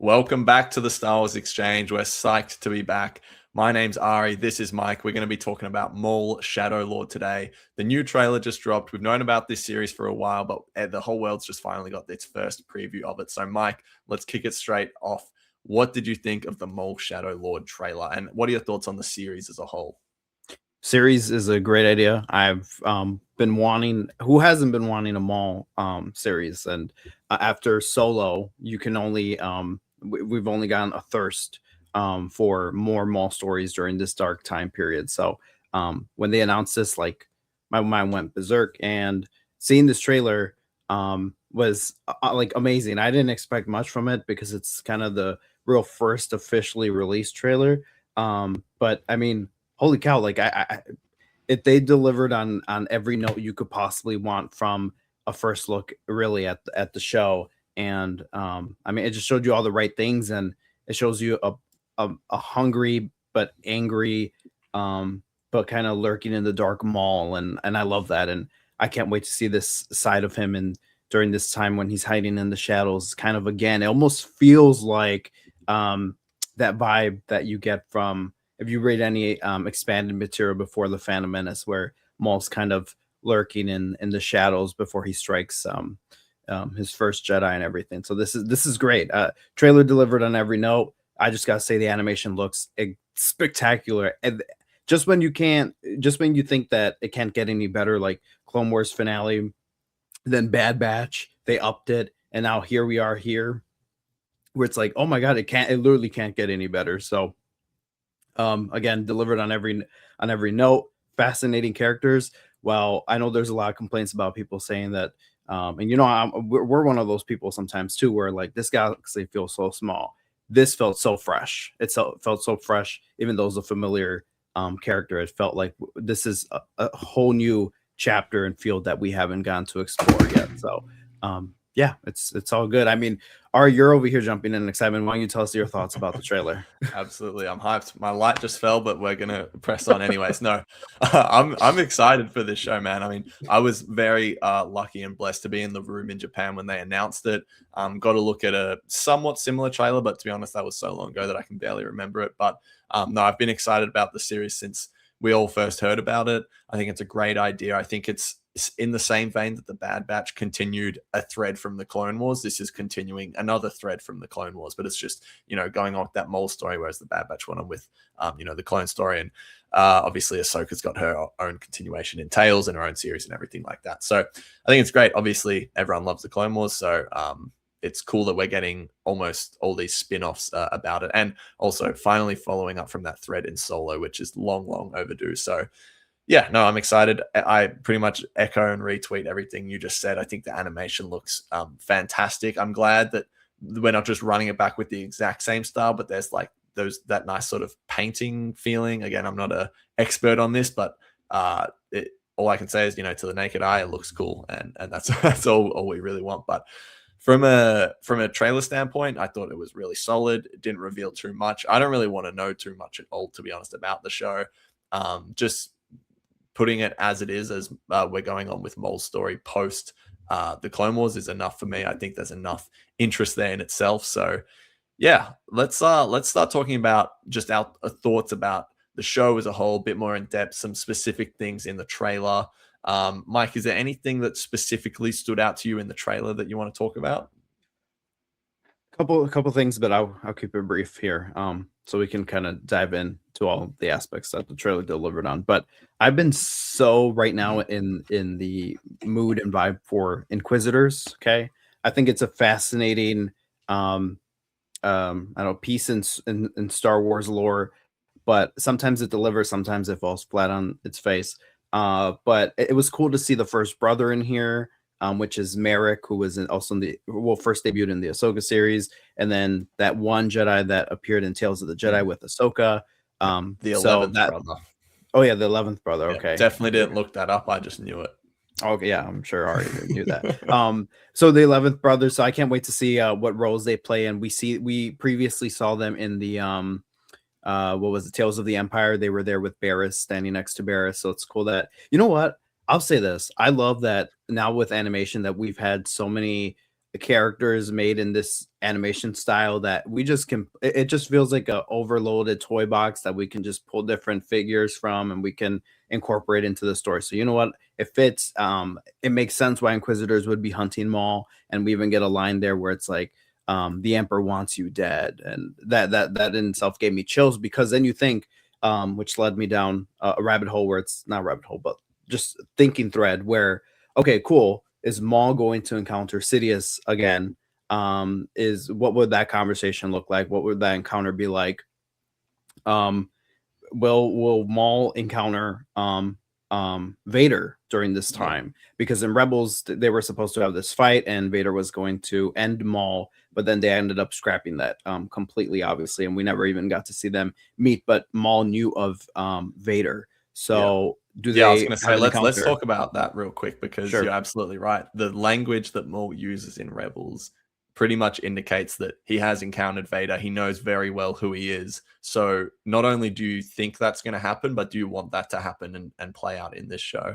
Welcome back to the Star Wars Exchange. We're psyched to be back. My name's Ari. This is Mike. We're going to be talking about Maul, Shadow Lord today. The new trailer just dropped. We've known about this series for a while, but the whole world's just finally got its first preview of it. So, Mike, let's kick it straight off. What did you think of the Maul, Shadow Lord trailer? And what are your thoughts on the series as a whole? Series is a great idea. I've been wanting. Who hasn't been wanting a Maul series? And after Solo, you can only we've only gotten a thirst for more Maul stories during this dark time period. So when they announced this, like my mind went berserk, and seeing this trailer was like amazing. I didn't expect much from it because it's kind of the real first officially released trailer. But I mean, holy cow, like if they delivered on every note you could possibly want from a first look really at the show. And I mean, it just showed you all the right things, and it shows you a hungry but angry but kind of lurking in the dark Maul, and I love that. And I can't wait to see this side of him and during this time when he's hiding in the shadows. Kind of, again, it almost feels like that vibe that you get from, if you read any expanded material before the Phantom Menace, where Maul's kind of lurking in the shadows before he strikes his first Jedi and everything. So this is great. Trailer delivered on every note. I just gotta say the animation looks spectacular. And just when you think that it can't get any better, like Clone Wars finale, then Bad Batch, they upped it, and now here we are here, where it's like, oh my god, it literally can't get any better. So again, delivered on every note. Fascinating characters. Well, I know there's a lot of complaints about people saying that, and we're one of those people sometimes too, where like this galaxy feels so small. This felt so fresh. Felt so fresh, even though it's a familiar character. It felt like this is a whole new chapter and field that we haven't gotten to explore yet. So yeah, it's all good. I mean, Ari, you're over here jumping in excitement. Why don't you tell us your thoughts about the trailer? Absolutely, I'm hyped. My light just fell, but we're gonna press on anyways. No, I'm excited for this show, man. I mean, I was very lucky and blessed to be in the room in Japan when they announced it. Got to look at a somewhat similar trailer, but to be honest, that was so long ago that I can barely remember it. But no, I've been excited about the series since we all first heard about it. I think it's a great idea. I think it's in the same vein that the Bad Batch continued a thread from the Clone Wars. This is continuing another thread from the Clone Wars, but it's just, going on with that Maul story, whereas the Bad Batch went on with, the clone story. And obviously Ahsoka's got her own continuation in Tales and her own series and everything like that. So I think it's great. Obviously everyone loves the Clone Wars. So it's cool that we're getting almost all these spin-offs about it. And also finally following up from that thread in Solo, which is long, long overdue. So yeah, no, I'm excited. I pretty much echo and retweet everything you just said. I think the animation looks fantastic. I'm glad that we're not just running it back with the exact same style, but there's like that nice sort of painting feeling. Again, I'm not an expert on this, but all I can say is, to the naked eye, it looks cool, and that's all we really want. But from a trailer standpoint, I thought it was really solid. It didn't reveal too much. I don't really want to know too much at all, to be honest, about the show. Just putting it as it is, as we're going on with Maul's story post the Clone Wars, is enough for me. I think there's enough interest there in itself. So yeah, let's start talking about just our thoughts about the show as a whole, a bit more in depth, some specific things in the trailer. Mike, is there anything that specifically stood out to you in the trailer that you want to talk about? Couple things, but I'll keep it brief here, so we can kind of dive in to all the aspects that the trailer delivered on. But I've been so right now in the mood and vibe for Inquisitors. Okay, I think it's a fascinating, I don't know, piece in Star Wars lore, but sometimes it delivers, sometimes it falls flat on its face. But it was cool to see the first brother in here, which is Merrick, who was also in first debuted in the Ahsoka series, and then that one Jedi that appeared in Tales of the Jedi with Ahsoka. The 11th brother. Oh yeah, the 11th brother. Okay, yeah, definitely didn't look that up. I just knew it. Okay, yeah, I'm sure I already knew that. So the 11th brother. So I can't wait to see what roles they play, and we previously saw them in the what was it, Tales of the Empire. They were there with Barriss, standing next to Barriss. So it's cool that, you know what, I'll say this. I love that now with animation that we've had so many characters made in this animation style that we just can. It just feels like a overloaded toy box that we can just pull different figures from and we can incorporate into the story. So you know what? It fits. It makes sense why Inquisitors would be hunting Maul, and we even get a line there where it's like, the Emperor wants you dead, and that in itself gave me chills, because then you think, which led me down a rabbit hole where it's not a rabbit hole, but just thinking thread where, okay, cool. Is Maul going to encounter Sidious again? Is what would that conversation look like? What would that encounter be like? Um, will Maul encounter Vader during this time? Because in Rebels they were supposed to have this fight and Vader was going to end Maul, but then they ended up scrapping that completely, obviously, and we never even got to see them meet. But Maul knew of Vader, so do they? Yeah, I was going to say, have an let's encounter? talk about that real quick, because Sure. you're absolutely right. The language that Maul uses in Rebels pretty much indicates that he has encountered Vader. He knows very well who he is. So not only do you think that's going to happen, but do you want that to happen and play out in this show?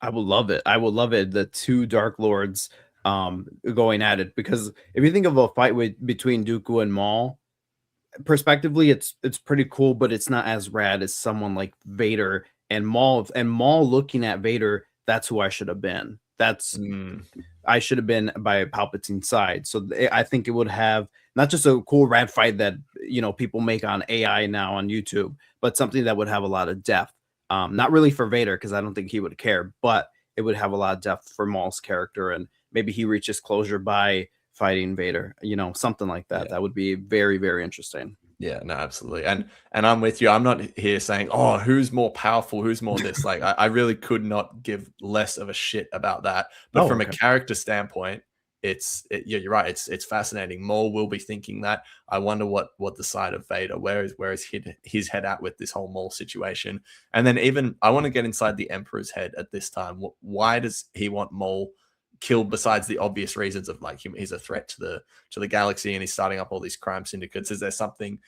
I will love it. I will love it. The two Dark Lords going at it, because if you think of a fight between Dooku and Maul, perspectively, it's pretty cool, but it's not as rad as someone like Vader and Maul. And Maul looking at Vader, that's who I should have been. That's I should have been by Palpatine's side. So I think it would have not just a cool rad fight that people make on AI now on YouTube, but something that would have a lot of depth. Not really for Vader, because I don't think he would care, but it would have a lot of depth for Maul's character, and maybe he reaches closure by fighting Vader, something like that. Yeah. That would be very, very interesting. Yeah, no, absolutely. And I'm with you. I'm not here saying, oh, who's more powerful, who's more this. Like, I really could not give less of a shit about that. But from a character standpoint, you're right. It's fascinating. Maul will be thinking that. I wonder what the side of Vader, where is his head at with this whole Maul situation. And then even I want to get inside the Emperor's head at this time. Why does he want Maul killed, besides the obvious reasons of like he's a threat to the galaxy and he's starting up all these crime syndicates? Is there something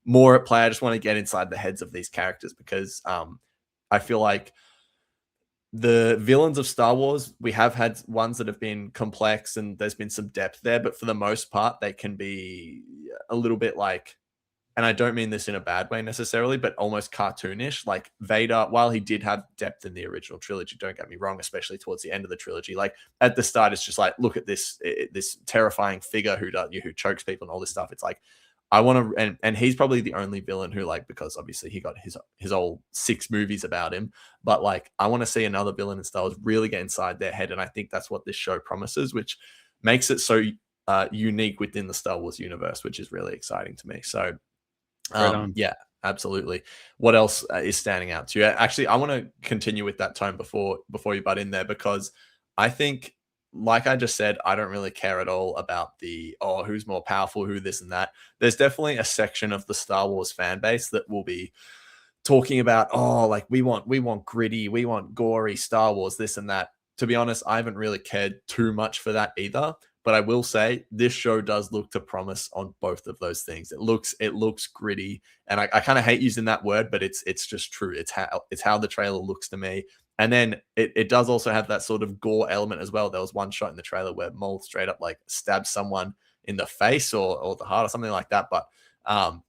more at play? I just want to get inside the heads of these characters, because I feel like the villains of Star Wars, we have had ones that have been complex and there's been some depth there, but for the most part they can be a little bit like, and I don't mean this in a bad way necessarily, but almost cartoonish. Like Vader, while he did have depth in the original trilogy, don't get me wrong, especially towards the end of the trilogy, like at the start, it's just like, look at this terrifying figure who chokes people and all this stuff. It's like, I want to, and he's probably the only villain who, like, because obviously he got his old 6 movies about him, but like, I want to see another villain in Star Wars really get inside their head. And I think that's what this show promises, which makes it so unique within the Star Wars universe, which is really exciting to me. So, yeah, absolutely. What else is standing out to you? Actually, I want to continue with that tone before you butt in there, because I think, like I just said, I don't really care at all about who's more powerful, who this and that. There's definitely a section of the Star Wars fan base that will be talking about, like we want gritty, we want gory Star Wars, this and that. To be honest, I haven't really cared too much for that either. But I will say this show does look to promise on both of those things. It looks gritty, and I kind of hate using that word, but it's just true. It's how the trailer looks to me. And then it does also have that sort of gore element as well. There was one shot in the trailer where Maul straight up like stabs someone in the face or the heart or something like that. But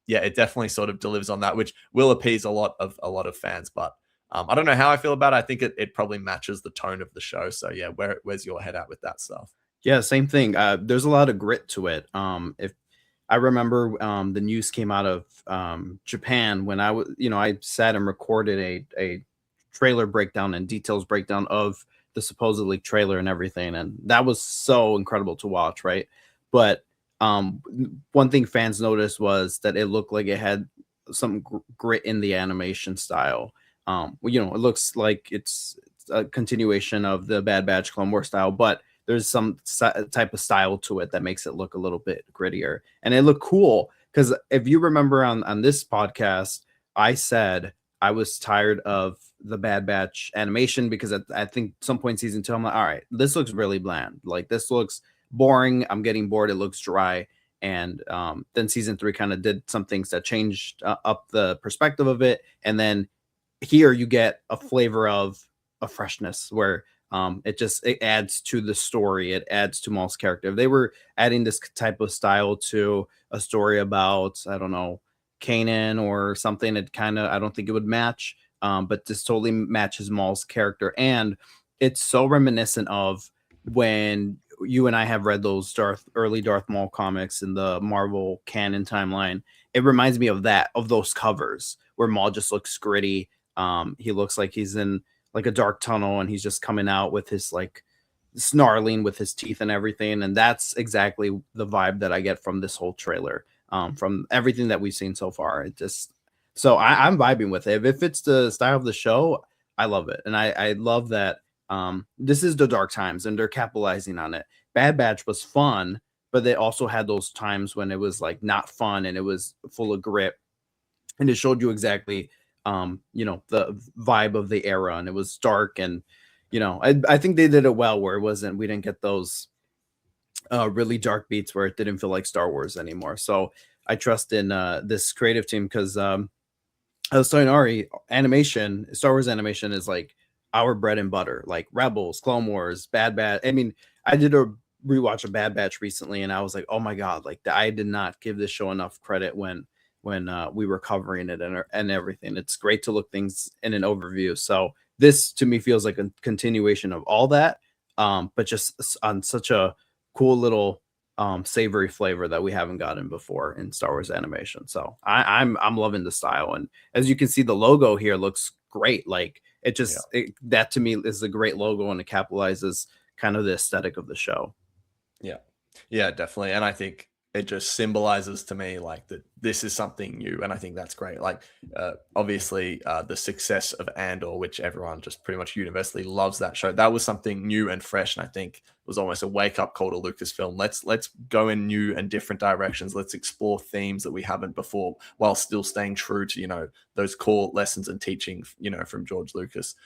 yeah, it definitely sort of delivers on that, which will appease a lot of fans. But I don't know how I feel about it. I think it probably matches the tone of the show. So yeah, where's your head at with that stuff? Yeah, same thing. There's a lot of grit to it. If I remember, the news came out of Japan when I sat and recorded a trailer breakdown and details breakdown of the supposedly trailer and everything, and that was so incredible to watch, right? But one thing fans noticed was that it looked like it had some grit in the animation style. It looks like it's a continuation of the Bad Batch Clone Wars style, but there's some type of style to it that makes it look a little bit grittier, and it looked cool. Because if you remember on this podcast, I said I was tired of the Bad Batch animation, because I think some point season 2, I'm like, all right, this looks really bland. Like, this looks boring. I'm getting bored. It looks dry. And then season 3 kind of did some things that changed up the perspective of it. And then here you get a flavor of a freshness where It adds to the story. It adds to Maul's character. If they were adding this type of style to a story about, I don't know, Kanan or something, it kind of, I don't think it would match. But this totally matches Maul's character, and it's so reminiscent of when you and I have read those early Darth Maul comics in the Marvel canon timeline. It reminds me of that, of those covers where Maul just looks gritty. He looks like he's in like a dark tunnel and he's just coming out with his like snarling with his teeth and everything. And that's exactly the vibe that I get from this whole trailer, from everything that we've seen so far. It just, so I'm vibing with it. If it's the style of the show, I love it. And I love that this is the dark times and they're capitalizing on it. Bad Batch was fun, but they also had those times when it was like not fun and it was full of grit. And it showed you exactly, the vibe of the era, and it was dark. And, I think they did it well where we didn't get those really dark beats where it didn't feel like Star Wars anymore. So I trust in this creative team because I was telling Ari, Star Wars animation is like our bread and butter, like Rebels, Clone Wars, Bad Batch. I mean, I did a rewatch of Bad Batch recently, and I was like, oh my God, like I did not give this show enough credit when we were covering it and everything. It's great to look things in an overview. So this to me feels like a continuation of all that, but just on such a cool little savory flavor that we haven't gotten before in Star Wars animation. So I'm loving the style, and as you can see, the logo here looks great. Like that to me is a great logo, and it capitalizes kind of the aesthetic of the show. Yeah, definitely. And I think it just symbolizes to me like that this is something new, and I think that's great. Like obviously the success of Andor, which everyone just pretty much universally loves that show, that was something new and fresh, and I think it was almost a wake-up call to Lucasfilm. Let's go in new and different directions. Let's explore themes that we haven't before while still staying true to those core lessons and teaching from George Lucas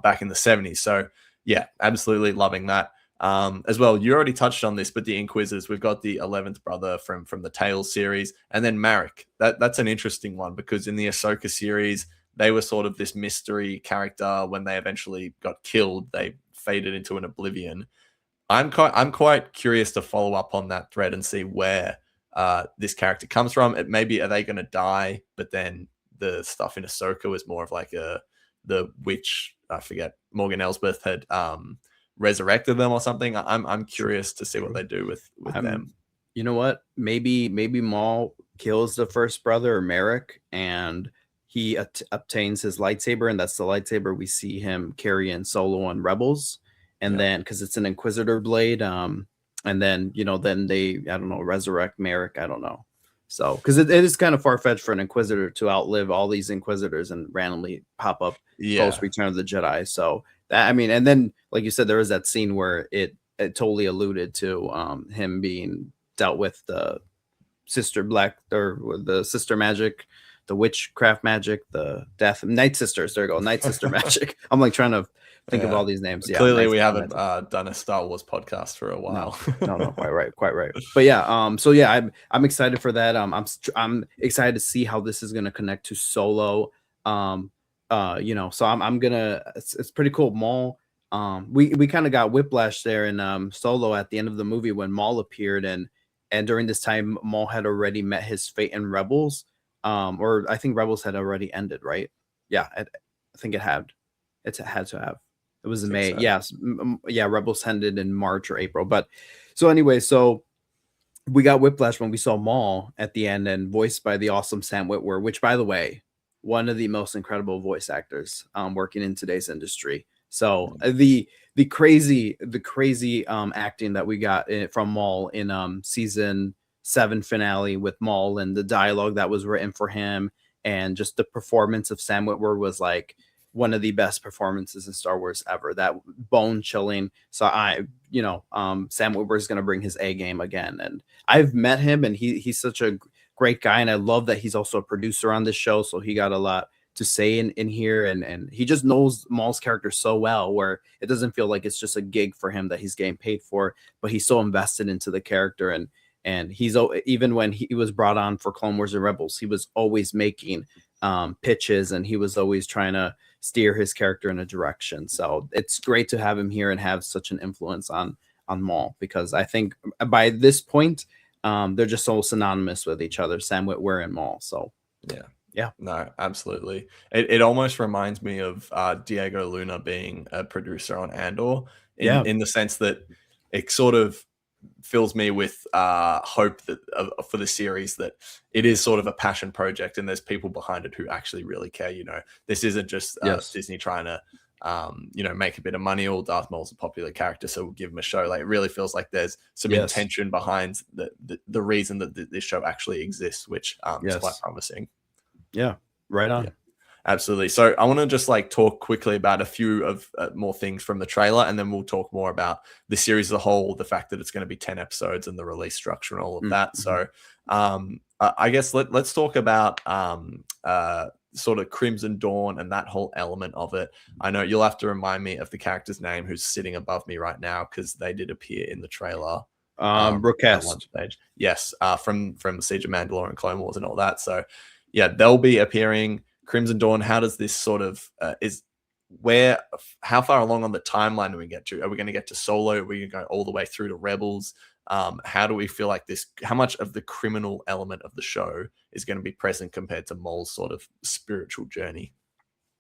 back in the 70s. So yeah, absolutely loving that. As well, you already touched on this, but the Inquisitors, we've got the 11th brother from the Tales series, and then Marek. That's an interesting one because in the Ahsoka series, they were sort of this mystery character. When they eventually got killed, they faded into an oblivion. I'm quite curious to follow up on that thread and see where this character comes from. Maybe are they going to die, but then the stuff in Ahsoka was more of like the witch, I forget, Morgan Elsbeth had resurrected them or something. I'm curious to see what they do with them. You know what? Maybe Maul kills the first brother, Marek, and he obtains his lightsaber, and that's the lightsaber we see him carry in Solo on Rebels. And then because it's an Inquisitor blade, and then then they, I don't know, resurrect Marek. I don't know. So because it is kind of far-fetched for an Inquisitor to outlive all these Inquisitors and randomly pop up post Return of the Jedi. So that, I mean, and then like you said, there was that scene where it totally alluded to him being dealt with the sister magic, the witchcraft magic, the death Night Sisters. There you go, Night Sister magic. I'm like trying to think of all these names. Yeah, clearly we haven't done a Star Wars podcast for a while. No, quite right. But yeah, so yeah, I'm excited for that. I'm excited to see how this is going to connect to Solo. So I'm gonna. It's pretty cool. Maul. We kind of got whiplash there in Solo at the end of the movie when Maul appeared, and during this time Maul had already met his fate in Rebels. Or I think Rebels had already ended, right? Yeah, I think it had. It had to have. It was in May. So. Yes. Yeah. Rebels ended in March or April. But so anyway, so we got whiplash when we saw Maul at the end and voiced by the awesome Sam Witwer, which, by the way, one of the most incredible voice actors working in today's industry. So the crazy acting that we got from Maul in season 7 finale with Maul, and the dialogue that was written for him, and just the performance of Sam Witwer was like one of the best performances in Star Wars ever. That bone chilling. So Sam Witwer is going to bring his A game again. And I've met him, and he's such a great guy. And I love that he's also a producer on this show. So he got a lot to say in here. And he just knows Maul's character so well, where it doesn't feel like it's just a gig for him that he's getting paid for, but he's so invested into the character. And he's, even when he was brought on for Clone Wars and Rebels, he was always making pitches, and he was always trying to steer his character in a direction. So it's great to have him here and have such an influence on Maul, because I think by this point, they're just so synonymous with each other, Sam Witwer and Maul. So yeah. No, absolutely. It almost reminds me of Diego Luna being a producer on Andor in the sense that it sort of fills me with hope that for the series, that it is sort of a passion project and there's people behind it who actually really care. This isn't just Disney trying to make a bit of money, or Darth Maul's a popular character, so we'll give him a show. Like, it really feels like there's some intention behind the reason that this show actually exists, which is quite promising. Yeah, right on. Yeah, absolutely. So I want to just talk quickly about a few of more things from the trailer, and then we'll talk more about the series as a whole, the fact that it's going to be 10 episodes and the release structure and all of that. So I guess let's talk about sort of Crimson Dawn and that whole element of it. I know you'll have to remind me of the character's name who's sitting above me right now, because they did appear in the trailer. Broadcast. Yes, from Siege of Mandalore and Clone Wars and all that. So yeah, they'll be appearing. Crimson Dawn, how does this sort of how far along on the timeline do we get to? Are we going to get to Solo? Are we going to go all the way through to Rebels? How do we feel like this? How much of the criminal element of the show is going to be present compared to Maul's sort of spiritual journey?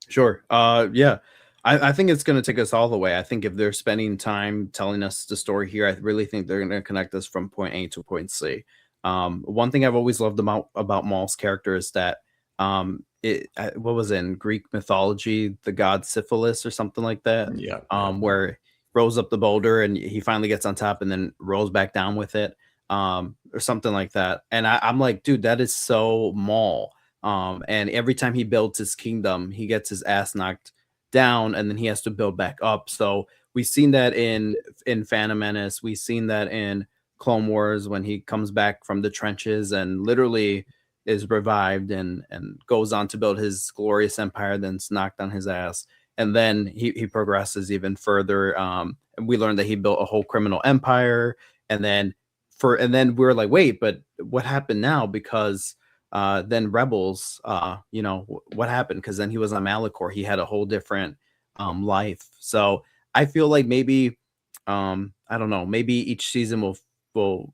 Sure. Yeah. I think it's going to take us all the way. I think if they're spending time telling us the story here, I really think they're going to connect us from point A to point C. One thing I've always loved about Maul's character is that what was it, in Greek mythology, the god Syphilis or something like that? Where he rolls up the boulder and he finally gets on top and then rolls back down with it, or something like that. And I'm like, dude, that is so Maul. And every time he builds his kingdom, he gets his ass knocked down and then he has to build back up. So we've seen that in Phantom Menace. We've seen that in Clone Wars, when he comes back from the trenches and literally is revived and goes on to build his glorious empire, then's knocked on his ass. And then he progresses even further. And we learned that he built a whole criminal empire. And then we're like, wait, but what happened now? Because then Rebels, what happened? Because then he was on Malachor. He had a whole different life. So I feel like maybe, I don't know, maybe each season will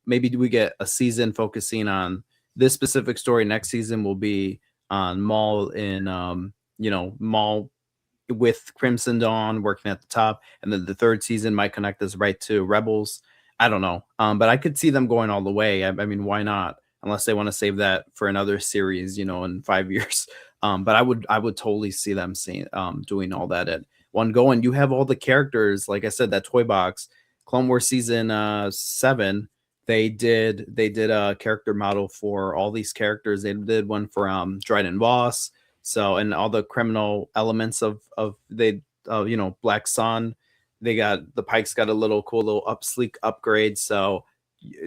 maybe we get a season focusing on this specific story. Next season will be on Maul in Maul with Crimson Dawn working at the top, and then the third season might connect us right to Rebels. I don't know, but I could see them going all the way. I mean, why not? Unless they want to save that for another series, in 5 years. But I would totally see them doing all that at one go. And you have all the characters, like I said, that toy box, Clone Wars season 7. They did a character model for all these characters. They did one for Dryden Voss. So, and all the criminal elements of Black Sun. They got the Pikes got a cool sleek upgrade. So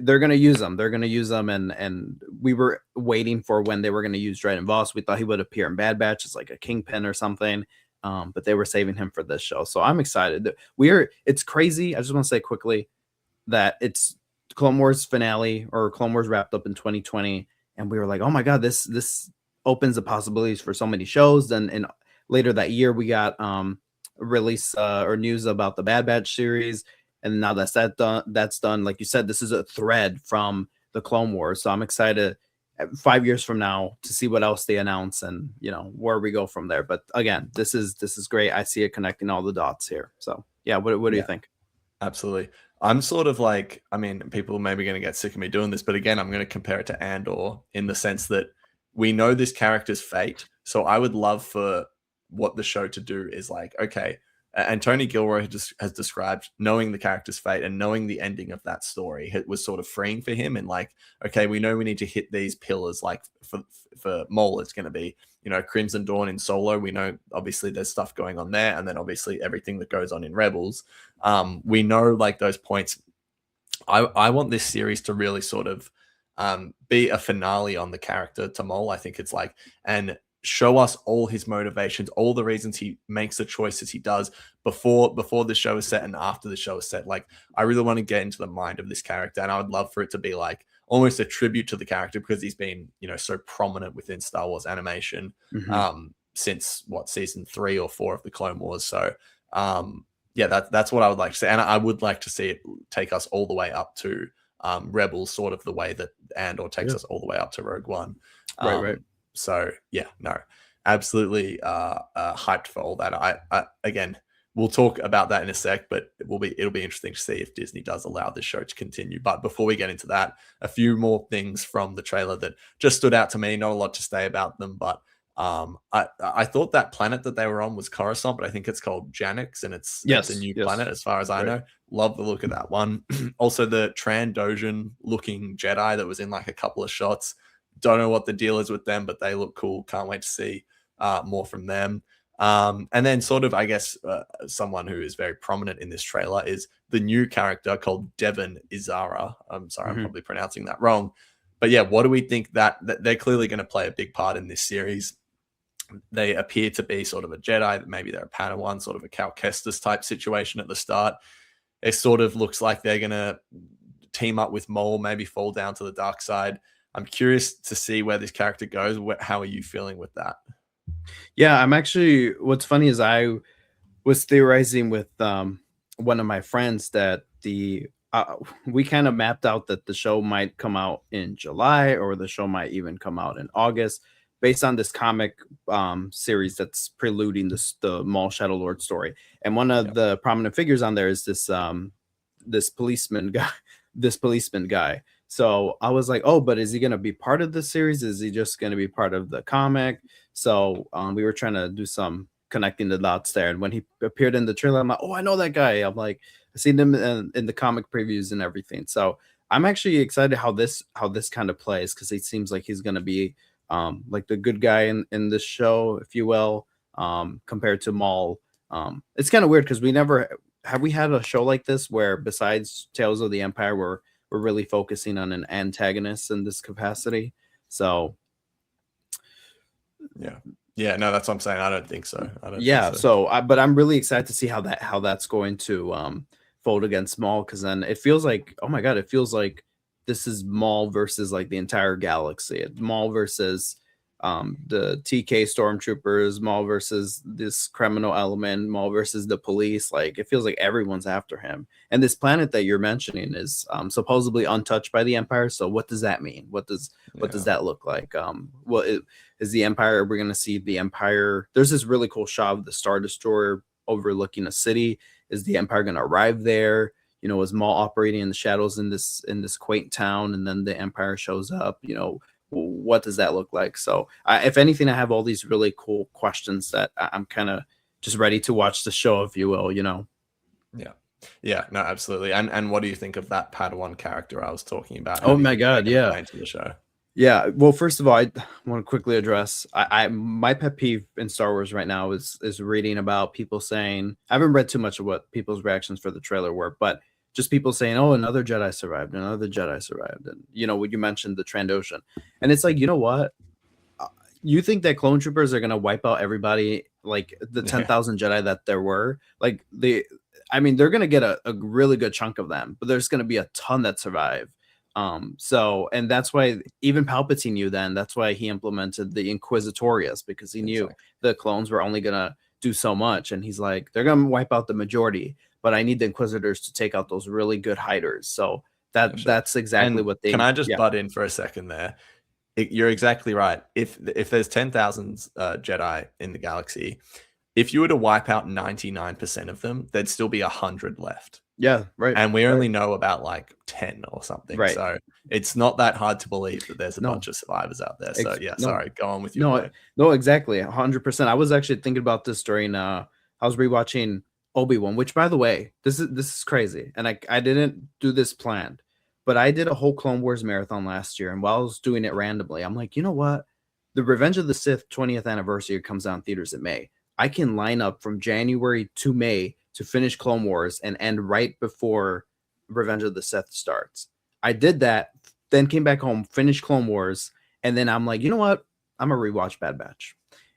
they're gonna use them. And we were waiting for when they were gonna use Dryden Voss. We thought he would appear in Bad Batch as like a Kingpin or something. But they were saving him for this show. So I'm excited. It's crazy. I just want to say quickly that it's Clone Wars finale, or Clone Wars wrapped up in 2020, and we were like, oh my god, this opens the possibilities for so many shows. Then and later that year we got release or news about the Bad Batch series, and now that's done. Like you said, this is a thread from the Clone Wars, so I'm excited 5 years from now to see what else they announce and where we go from there. But again, this is great. I see it connecting all the dots here. So yeah, what do you think? Absolutely. I'm sort of like, I mean, people may be going to get sick of me doing this, but again, I'm going to compare it to Andor in the sense that we know this character's fate. So I would love for what the show to do is like, okay, and Tony Gilroy has described knowing the character's fate and knowing the ending of that story. It was sort of freeing for him, and like, okay, we know we need to hit these pillars. Like for Maul, it's going to be, Crimson Dawn in Solo. We know obviously there's stuff going on there, and then obviously everything that goes on in Rebels. We know like those points. I want this series to really sort of be a finale on the character to Maul. I think it's like, and show us all his motivations, all the reasons he makes the choices he does before the show is set and after the show is set. Like, I really want to get into the mind of this character, and I would love for it to be like almost a tribute to the character because he's been, so prominent within Star Wars animation. since season 3 or 4 of the Clone Wars. So yeah, that's what I would like to see, and I would like to see it take us all the way up to Rebels, sort of the way that Andor takes us all the way up to Rogue One. Right. So yeah, no, absolutely hyped for all that. I again, we'll talk about that in a sec, but it'll be interesting to see if Disney does allow this show to continue. But before we get into that, a few more things from the trailer that just stood out to me. Not a lot to say about them, but I thought that planet that they were on was Coruscant, but I think it's called Janix, and it's a new planet as far as I know. Love the look of that one. Also, the Trandoshan looking Jedi that was in like a couple of shots. Don't know what the deal is with them, but they look cool. Can't wait to see more from them. And then sort of, I guess, someone who is very prominent in this trailer is the new character called Devon Izara. I'm sorry, I'm probably pronouncing that wrong. But yeah, what do we think that they're clearly going to play a big part in this series? They appear to be sort of a Jedi, maybe they're a Padawan, sort of a Cal Kestis type situation at the start. It sort of looks like they're going to team up with Maul, maybe fall down to the dark side. I'm curious to see where this character goes. How are you feeling with that? Yeah, I'm actually, what's funny is I was theorizing with one of my friends that we kind of mapped out that the show might come out in July, or the show might even come out in August, based on this comic series that's preluding the Maul Shadow Lord story. And one of the prominent figures on there is this policeman guy. So I was like, oh, but is he going to be part of the series? Is he just going to be part of the comic? So we were trying to do some connecting the dots there. And when he appeared in the trailer, I'm like, oh, I know that guy. I'm like, I've seen him in the comic previews and everything. So I'm actually excited how this kind of plays, because it seems like he's going to be like the good guy in this show, if you will, compared to Maul. It's kind of weird because we had a show like this where, besides Tales of the Empire, we're really focusing on an antagonist in this capacity. So yeah, no, that's what I'm saying. I don't think so. But I'm really excited to see how that's going to fold against Maul, because then it feels like, oh my god, it feels like this is Maul versus like the entire galaxy. Maul versus the TK stormtroopers, Maul versus this criminal element, Maul versus the police. Like, it feels like everyone's after him. And this planet that you're mentioning is supposedly untouched by the Empire. So what does that mean? What does that look like? Is the Empire, we're going to see the Empire? There's this really cool shot of the Star Destroyer overlooking a city. Is the Empire going to arrive there? You know, is Maul operating in the shadows in this quaint town, and then the Empire shows up? You know, what does that look like? So if anything, I have all these really cool questions that I'm kind of just ready to watch the show, if you will, you know? Yeah, no, absolutely. And what do you think of that Padawan character I was talking about? Oh my God. Yeah. Into the show. Yeah. Well, first of all, I want to quickly address, my pet peeve in Star Wars right now is reading about people saying, I haven't read too much of what people's reactions for the trailer were, but just people saying, oh, another Jedi survived. And, you know, you mentioned the Trandoshan. And it's like, you know what? You think that clone troopers are going to wipe out everybody, like the 10,000 Jedi that there were? Like, they're going to get a really good chunk of them, but there's going to be a ton that survive. And that's why even Palpatine knew then. That's why he implemented the Inquisitorius, because he knew the clones were only going to do so much. And he's like, they're going to wipe out the majority, but I need the Inquisitors to take out those really good hiders. So that's exactly what they. Can I just butt in for a second there? You're exactly right. If there's 10,000 Jedi in the galaxy, if you were to wipe out 99% of them, there'd still be 100 left. Yeah, right. And we only know about like 10 or something. Right. So it's not that hard to believe that there's a bunch of survivors out there. So sorry, go on with your No, exactly. 100%. I was actually thinking about this during I was rewatching Obi-Wan, which, by the way, this is crazy. And I didn't do this planned, but I did a whole Clone Wars marathon last year. And while I was doing it randomly, I'm like, you know what? The Revenge of the Sith 20th anniversary comes out in theaters in May. I can line up from January to May to finish Clone Wars and end right before Revenge of the Sith starts. I did that, then came back home, finished Clone Wars, and then I'm like, you know what? I'm going to rewatch Bad Batch.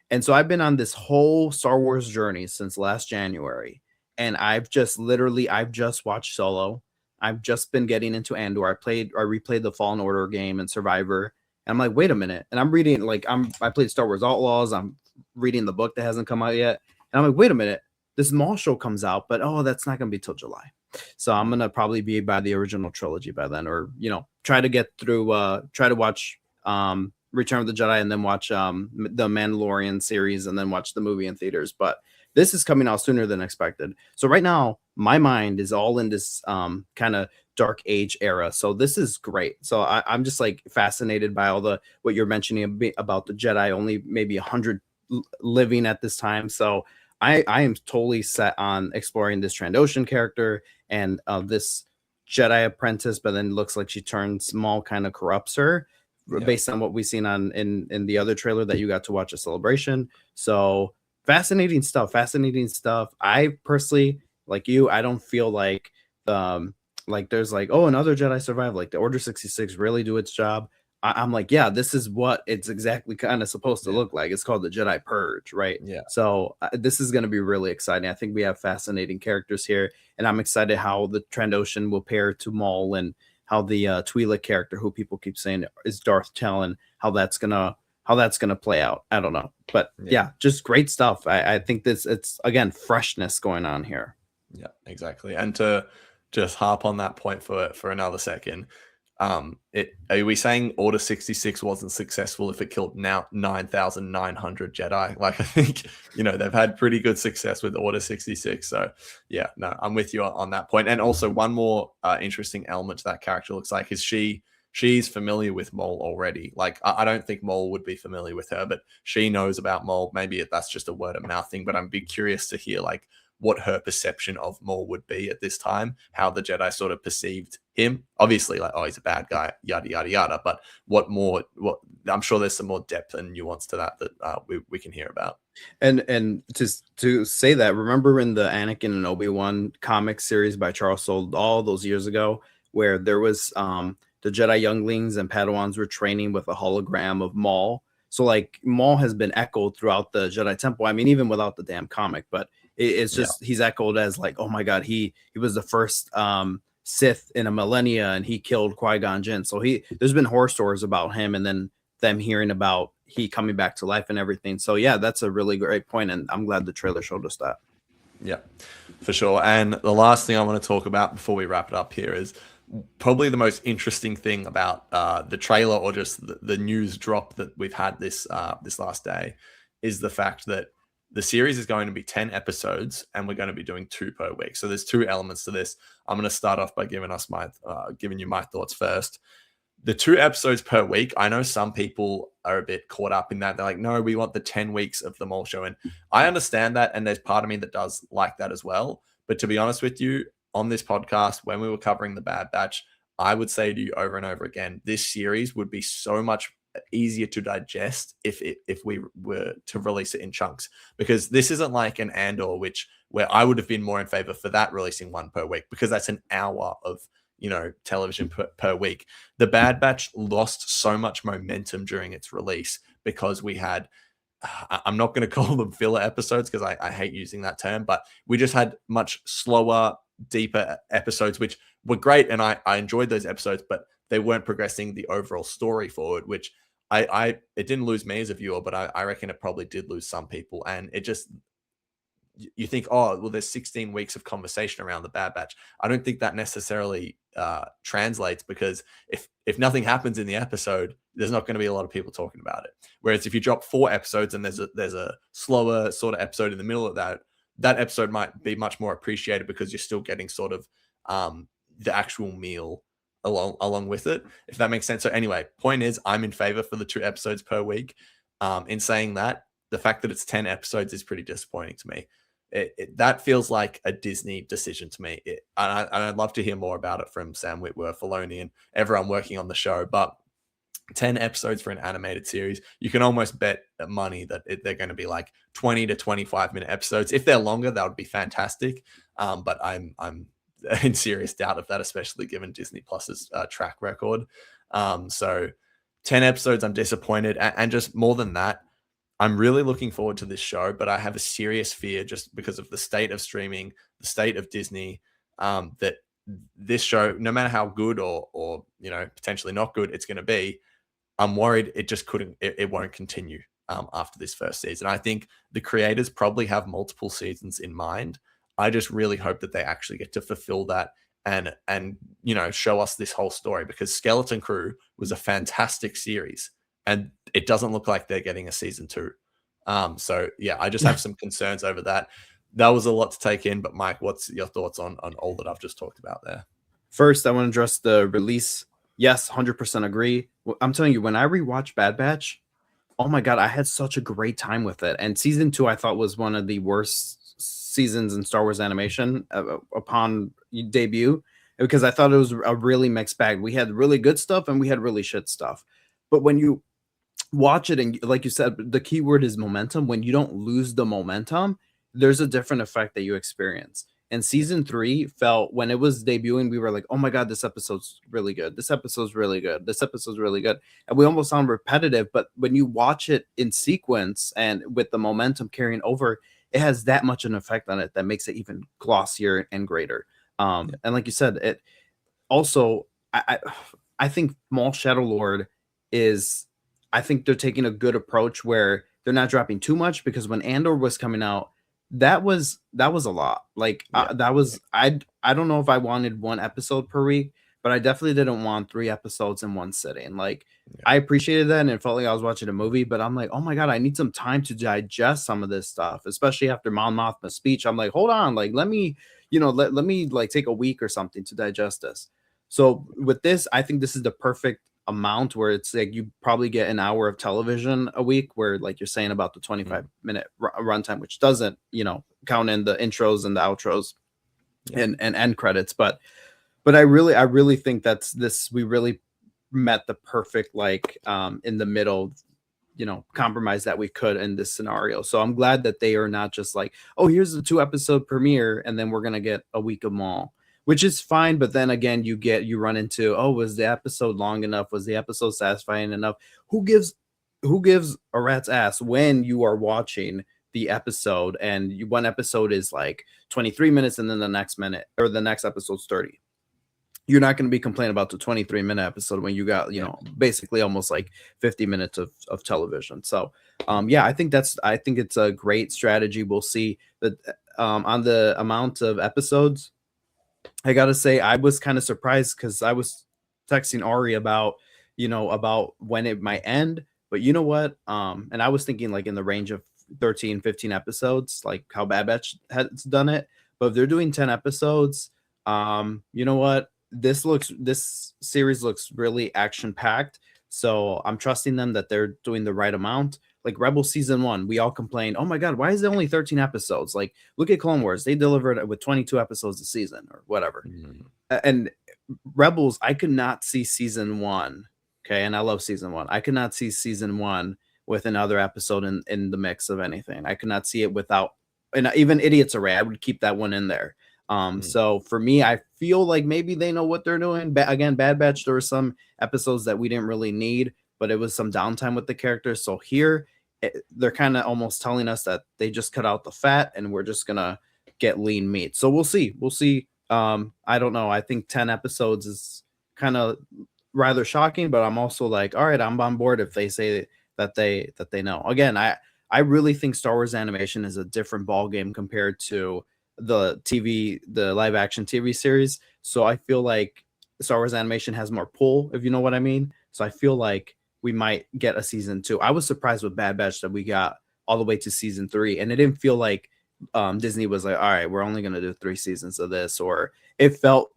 And so I've been on this whole Star Wars journey since last January, and I've just watched Solo. I've just been getting into Andor. I replayed the Fallen Order game and Survivor. And I'm like, wait a minute. And I'm reading, I played Star Wars Outlaws. I'm reading the book that hasn't come out yet. And I'm like, wait a minute, this Maul show comes out, but that's not gonna be till July. So I'm gonna probably be by the original trilogy by then, or try to get through, try to watch Return of the Jedi and then watch the Mandalorian series and then watch the movie in theaters. But this is coming out sooner than expected. So right now, my mind is all in this kind of dark age era. So this is great. So I'm just like fascinated by all what you're mentioning about the Jedi, only maybe 100 living at this time. So I am totally set on exploring this Trandoshan character and this Jedi apprentice, but then it looks like she turns Maul, kind of corrupts her, based on what we've seen in the other trailer that you got to watch at Celebration. So fascinating stuff. I personally, like you, I don't feel like there's like, oh, another Jedi survived. Like the Order 66 really do its job. I'm like, yeah, this is what it's exactly kind of supposed to look like. It's called the Jedi Purge, right? Yeah. So this is going to be really exciting. I think we have fascinating characters here, and I'm excited how the Trandoshan will pair to Maul, and how the Twi'lek character, who people keep saying is Darth Talon, how that's gonna play out. I don't know, but yeah, just great stuff. I think it's again freshness going on here. Yeah, exactly. And to just harp on that point for another second, are we saying Order 66 wasn't successful if it killed now 9,900 Jedi? Like, I think they've had pretty good success with Order 66. So yeah, no, I'm with you on that point. And also one more interesting element to that character looks like is she's familiar with Maul already. Like, I don't think Maul would be familiar with her, but she knows about Maul. Maybe that's just a word of mouth thing, but I'm be curious to hear like what her perception of Maul would be at this time, how the Jedi sort of perceived him. Obviously, like, oh, he's a bad guy, yada, yada, yada. But what I'm sure there's some more depth and nuance to that we can hear about. And to say that, remember in the Anakin and Obi-Wan comic series by Charles Soule all those years ago, where there was the Jedi younglings and Padawans were training with a hologram of Maul. So like Maul has been echoed throughout the Jedi Temple. I mean, even without the damn comic, but it's just he's echoed as like, oh my God, he was the first Sith in a millennia, and he killed Qui-Gon Jinn. So there's been horror stories about him, and then them hearing about he coming back to life and everything. So yeah, that's a really great point, and I'm glad the trailer showed us that. Yeah, for sure. And the last thing I want to talk about before we wrap it up here is probably the most interesting thing about the trailer, or just the news drop that we've had this last day, is the fact that the series is going to be 10 episodes, and we're going to be doing 2 per week. So there's 2 elements to this. I'm going to start off by giving you my thoughts first. The 2 episodes per week, I know some people are a bit caught up in that. They're like, no, we want the 10 weeks of the Maul show. And I understand that, and there's part of me that does like that as well. But to be honest with you, on this podcast, when we were covering the Bad Batch, I would say to you over and over again, this series would be so much easier to digest if we were to release it in chunks, because this isn't like an Andor, where I would have been more in favor for that releasing 1 per week, because that's an hour of television per week. The Bad Batch lost so much momentum during its release because we had, I'm not going to call them filler episodes because I hate using that term, but we just had much slower, deeper episodes, which were great, and I enjoyed those episodes, but they weren't progressing the overall story forward, which it didn't lose me as a viewer, but I reckon it probably did lose some people. And it just, you think, oh, well, there's 16 weeks of conversation around the Bad Batch. I don't think that necessarily translates, because if nothing happens in the episode, there's not going to be a lot of people talking about it. Whereas if you drop 4 episodes and there's a slower sort of episode in the middle of that episode might be much more appreciated, because you're still getting sort of the actual meal along with it, if that makes sense. So anyway, point is, I'm in favor for the 2 episodes per week. In saying that, the fact that it's 10 episodes is pretty disappointing to me. That feels like a Disney decision to me. And I'd love to hear more about it from Sam Witwer, Filoni, and everyone working on the show. But 10 episodes for an animated series, you can almost bet money that they're going to be like 20 to 25-minute episodes. If they're longer, that would be fantastic. But I'm in serious doubt of that, especially given Disney Plus's track record. So 10 episodes, I'm disappointed. And just more than that, I'm really looking forward to this show, but I have a serious fear, just because of the state of streaming, the state of Disney, that this show, no matter how good or potentially not good it's going to be, I'm worried it just it won't continue. after this first season. I think the creators probably have multiple seasons in mind. I just really hope that they actually get to fulfill that and show us this whole story, because Skeleton Crew was a fantastic series and it doesn't look like they're getting a season 2. So yeah, I just have some concerns over that. That was a lot to take in, but Mike, what's your thoughts on all that I've just talked about there? First, I want to address the release. Yes, 100% agree. I'm telling you, when I rewatched Bad Batch, oh my God, I had such a great time with it. And season 2, I thought, was one of the worst seasons in Star Wars animation upon debut, because I thought it was a really mixed bag. We had really good stuff and we had really shit stuff. But when you watch it, and like you said, the key word is momentum. When you don't lose the momentum, there's a different effect that you experience. And season 3 felt, when it was debuting, we were like, oh my God, this episode's really good. This episode's really good. This episode's really good. And we almost sound repetitive, but when you watch it in sequence and with the momentum carrying over, it has that much an effect on it that makes it even glossier and greater. And like you said, it also, I think Maul Shadow Lord is, I think they're taking a good approach where they're not dropping too much, because when Andor was coming out, that was a lot. Like that was, I don't know if I wanted 1 episode per week, but I definitely didn't want 3 episodes in one sitting. Like I appreciated that, and it felt like I was watching a movie, but I'm like, oh my God, I need some time to digest some of this stuff, especially after Mon Mothma's speech. I'm like, hold on, like let me like take a week or something to digest this. So with this, I think this is the perfect amount where it's like you probably get an hour of television a week, where like you're saying about the 25-minute runtime, which doesn't count in the intros and the outros and end credits. But I really think that's this, we really met the perfect in the middle compromise that we could in this scenario. So I'm glad that they are not just like, oh, here's the 2-episode premiere and then we're gonna get a week of Maul, which is fine. But then again, you run into, oh, was the episode long enough? Was the episode satisfying enough? Who gives a rat's ass when you are watching the episode and one episode is like 23 minutes and then the next episode's 30? You're not going to be complaining about the 23-minute episode when you got, basically almost like 50 minutes of television. So, I think it's a great strategy. We'll see that on the amount of episodes. I got to say, I was kind of surprised because I was texting Ari about when it might end. But you know what? And I was thinking like in the range of 13, 15 episodes, like how Bad Batch has done it. But if they're doing 10 episodes, you know what? This series looks really action packed, so I'm trusting them that they're doing the right amount. Like Rebel season 1, we all complained, oh my God, why is there only 13 episodes? Like look at Clone Wars, they delivered it with 22 episodes a season or whatever. And Rebels, I could not see season 1, okay, and I love season 1. I could not see season 1 with another episode in the mix of anything. I could not see it without, and even Idiot's Array, I would keep that one in there. So for me, I feel like maybe they know what they're doing. Again, Bad Batch, there were some episodes that we didn't really need, but it was some downtime with the characters. So here, they're kind of almost telling us that they just cut out the fat and we're just gonna get lean meat. So we'll see. I don't know. I think 10 episodes is kind of rather shocking, but I'm also like, all right, I'm on board if they say that they know. Again, I really think Star Wars animation is a different ball game compared to the live action TV series. So I feel like Star Wars animation has more pull, if you know what I mean. So I feel like we might get a season 2. I was surprised with Bad Batch that we got all the way to season 3, and it didn't feel like Disney was like, all right, we're only going to do 3 seasons of this, or it felt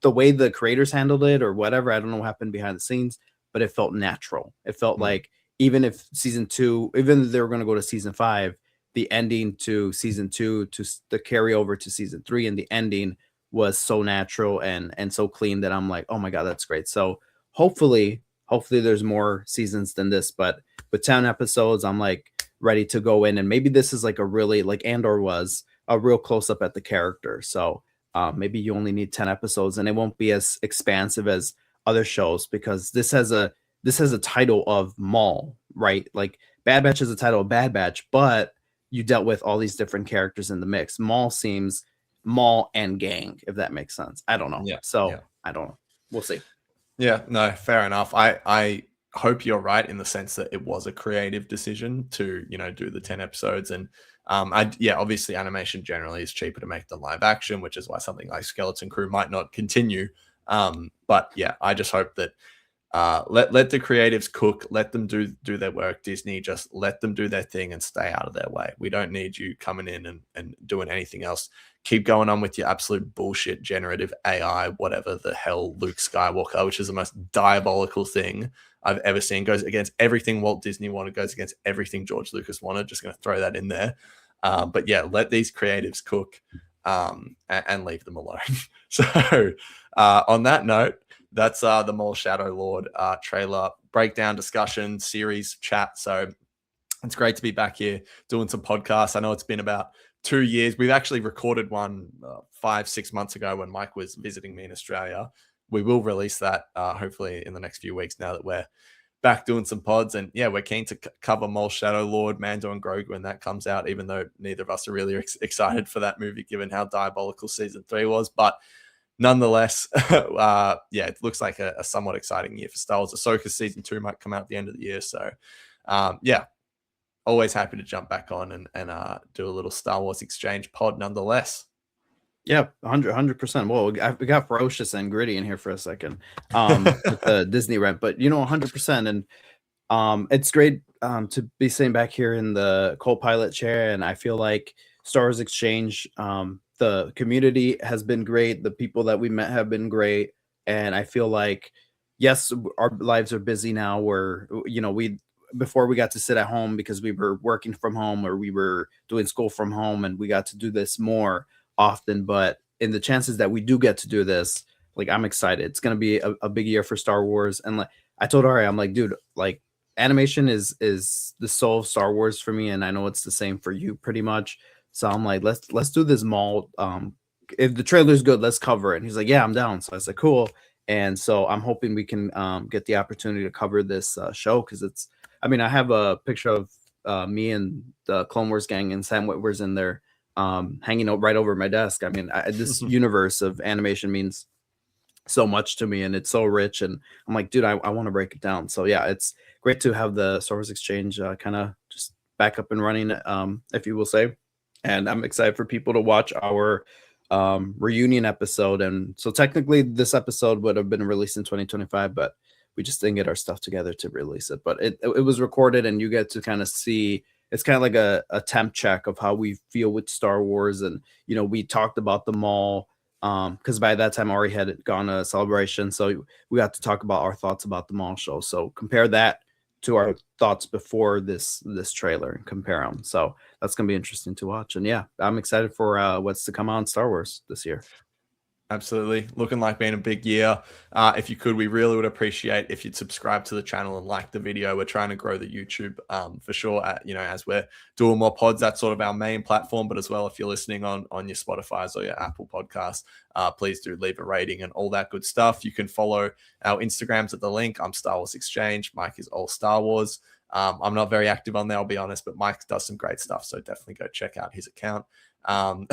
the way the creators handled it or whatever. I don't know what happened behind the scenes, but it felt natural. It felt like even if season 2, even if they were going to go to season 5, the ending to season 2 to the carryover to season 3 and the ending was so natural and so clean that I'm like, oh my God, that's great. So hopefully there's more seasons than this, but with 10 episodes, I'm like ready to go in. And maybe this is like a really, like Andor was, a real close up at the character. So maybe you only need 10 episodes and it won't be as expansive as other shows, because this has a title of Maul, right? Like Bad Batch is a title of Bad Batch, but you dealt with all these different characters in the mix. Maul seems Maul and gang, if that makes sense. I don't know. I don't know. We'll see. Yeah, no, fair enough. I hope you're right in the sense that it was a creative decision to, do the 10 episodes. And obviously animation generally is cheaper to make than live action, which is why something like Skeleton Crew might not continue. But yeah, I just hope that let the creatives cook, let them do their work. Disney, just let them do their thing and stay out of their way. We don't need you coming in and doing anything else. Keep going on with your absolute bullshit generative AI, whatever the hell, Luke Skywalker, which is the most diabolical thing I've ever seen. Goes against everything Walt Disney wanted, goes against everything George Lucas wanted. Just going to throw that in there. But yeah, let these creatives cook and leave them alone. So on that note, that's the Maul Shadow Lord trailer breakdown discussion series chat. So it's great to be back here doing some podcasts. I know it's been about 2 years. We've actually recorded one 5-6 months ago when Mike was visiting me in Australia. We will release that hopefully in the next few weeks now that we're back doing some pods. And yeah, we're keen to cover Maul Shadow Lord, Mando and Grogu when that comes out, even though neither of us are really excited for that movie given how diabolical season 3 was. But nonetheless, it looks like a somewhat exciting year for Star Wars. Ahsoka season 2 might come out at the end of the year. So always happy to jump back on and do a little Star Wars exchange pod nonetheless. Yeah, 100%. Well, we got ferocious and gritty in here for a second with the Disney rant, but 100%. And it's great to be sitting back here in the co-pilot chair, and I feel like Star Wars Exchange, the community has been great. The people that we met have been great, and I feel like, yes, our lives are busy now. Before we got to sit at home because we were working from home or we were doing school from home, and we got to do this more often. But in the chances that we do get to do this, like, I'm excited. It's going to be a big year for Star Wars. And like I told Ari, I'm like, dude, like, animation is the soul of Star Wars for me, and I know it's the same for you pretty much. So I'm like, let's do this Maul. If the trailer's good, let's cover it. And he's like, yeah, I'm down. So I said, cool. And so I'm hoping we can get the opportunity to cover this show, because I have a picture of me and the Clone Wars gang and Sam Witwer's in there hanging out right over my desk. This universe of animation means so much to me, and it's so rich, and I'm like, dude, I want to break it down. So yeah, it's great to have the Star Wars Exchange kind of just back up and running, if you will say. And I'm excited for people to watch our reunion episode. And so technically this episode would have been released in 2025, but we just didn't get our stuff together to release it. But it was recorded, and you get to kind of see, it's kind of like a temp check of how we feel with Star Wars. And we talked about the Maul, because by that time Ari had gone to Celebration, so we got to talk about our thoughts about the Maul show. So compare that to our thoughts before this trailer and compare them. So that's gonna be interesting to watch. And yeah, I'm excited for what's to come on Star Wars this year. Absolutely. Looking like being a big year. If you could, we really would appreciate if you'd subscribe to the channel and like the video. We're trying to grow the YouTube for sure. As we're doing more pods, that's sort of our main platform. But as well, if you're listening on your Spotify's or your Apple podcasts, please do leave a rating and all that good stuff. You can follow our Instagrams at the link. I'm Star Wars Exchange. Mike is All Star Wars. I'm not very active on there, I'll be honest, but Mike does some great stuff. So definitely go check out his account. But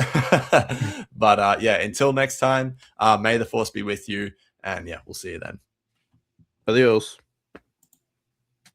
until next time, may the force be with you, and yeah, we'll see you then. Adios.